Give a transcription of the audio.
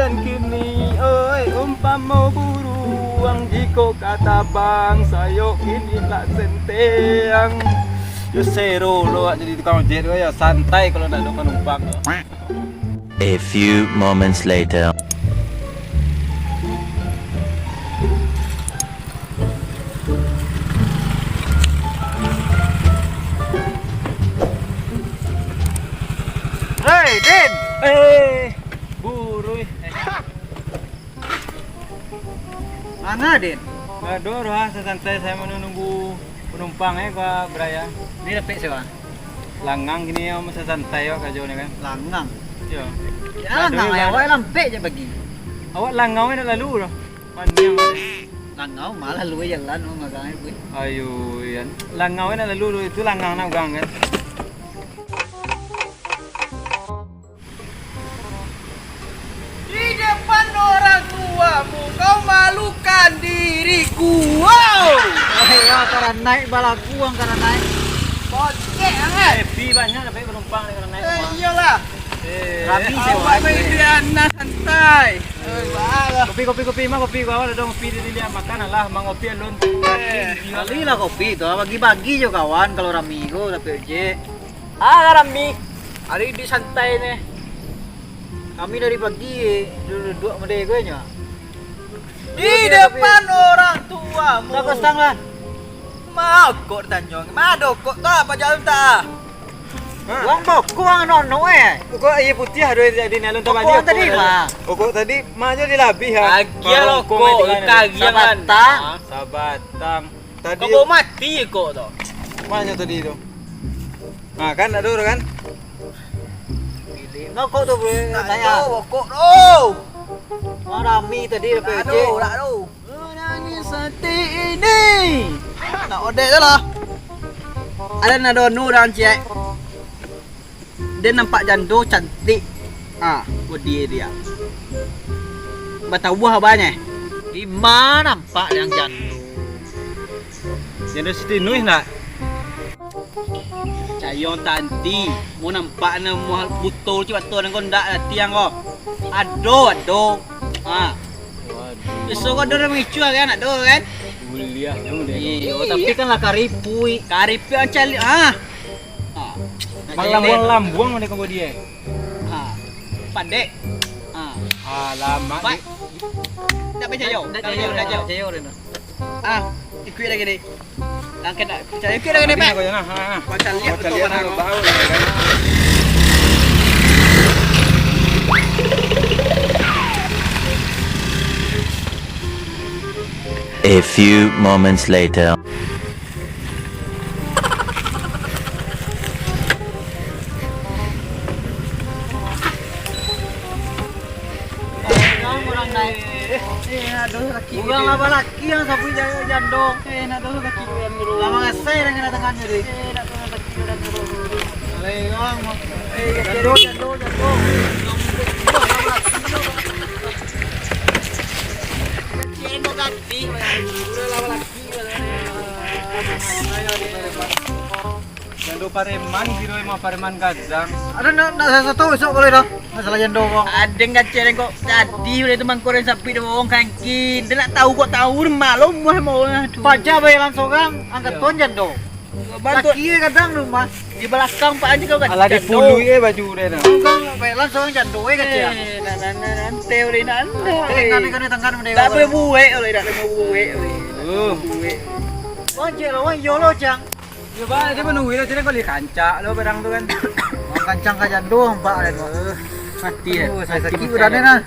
dan kini oi umpama buruang jiko kata bang sayo inilah senteng yo seru lo jadi tukang jet ya santai kalau nak ada penumpang. A few moments later. Hei Din, buru. Mana Din? Aduh, santai saya menunggu penumpang ke Beraya. Ini dapat siapa? Langang gini ya masa santai ya kajo ni kan. Langang. Yo. Ya langang ya, awak lampe je bagi. Awak langau ni dah lalu dah. Panjang ada. Langau malah lu jalan magang gue. Ayo yan. Langau ni dah lalu itu langang nak gang kan. Di depan orang tuamu kau malukan diriku. Wow. Ya karena naik balakuang karena naik. Bocek anget. Fee banyak dapat penumpang ni kalau naik. Iyalah. Rapi sewa. Anak santai. Kopi mah kopi gua ada dong kopi di dia makan lah mang kopi alun. Kali lah kopi tu bagi-bagi jo kawan kalau ramigo tapi je. Rami. Hari di santai ni. Kami dari pagi duduk mede gue nya. Di depan orang tuamu. Tak kostang lah. Mau kok tanjong. Mado kok tak apa jalan tak. Wong boko ang nono Kok iya putih ada di nalun tadi. Kok tadi mah. Kok tadi maju di labih ha. Agia lo kok kagian Sabatang. Sabatang. Tadi kok mati kok to. mana tadi itu? Nah kan ada kan? Nó kok tu saya. Kok oh. Rami tadi PJ. Aduh. Nangis hati ini. Nak odek dah lah. Ada nadonu dan cek. Dia nampak jando cantik. Body dia. Batawa habanya. Di mana nampak yang jando? Jando Siti Nuih nak. Cayon tanti. Mau nampak na mau butul cepat tu dengan kondak tiang kau. Ado. Besok kau dah mengicu kan ado kan? Kuliah yang Tapi kan lah karipui. Karipui yang cali. Malam-malam mereka kau dia. Pandai. Alamak. Tak baca jauh. Dah jauh. Ikut lagi ni. Angkat nak. Cari ikut lagi ni, Pak. Macam lihat tu orang bau. A few moments later. Orang naik. Orang laba laki yang sapu jando. Lama ngasai dengan tangannya deh. Jando. Cendo ganti. Laba laki. Jando Pareman, biro mah Pareman Gazang. Ada nak satu besok boleh dah. Masalah jando kok. Ada nggak cereng kok tadi udah teman koreng sapi dia bohong kangkin. Dia nak tahu kok tahu malu mau. Baca bayar langsung kan angkat tuan jando. Bantu Laki kadang rumah. di belakang Pak Haji kau kan. Alah dipulu baju dia dah. Kan bayar langsung jando kecil. Nanti oleh nanda. Tengkan mendega. Tak boleh buat oleh tak boleh buat oleh. Wan je lo wan yo lo jang. Ya ba, dia menunggu dia kali kancak lo barang tu kan. Kancang ka jando hang pak le. Mati Sakit udah ni nah.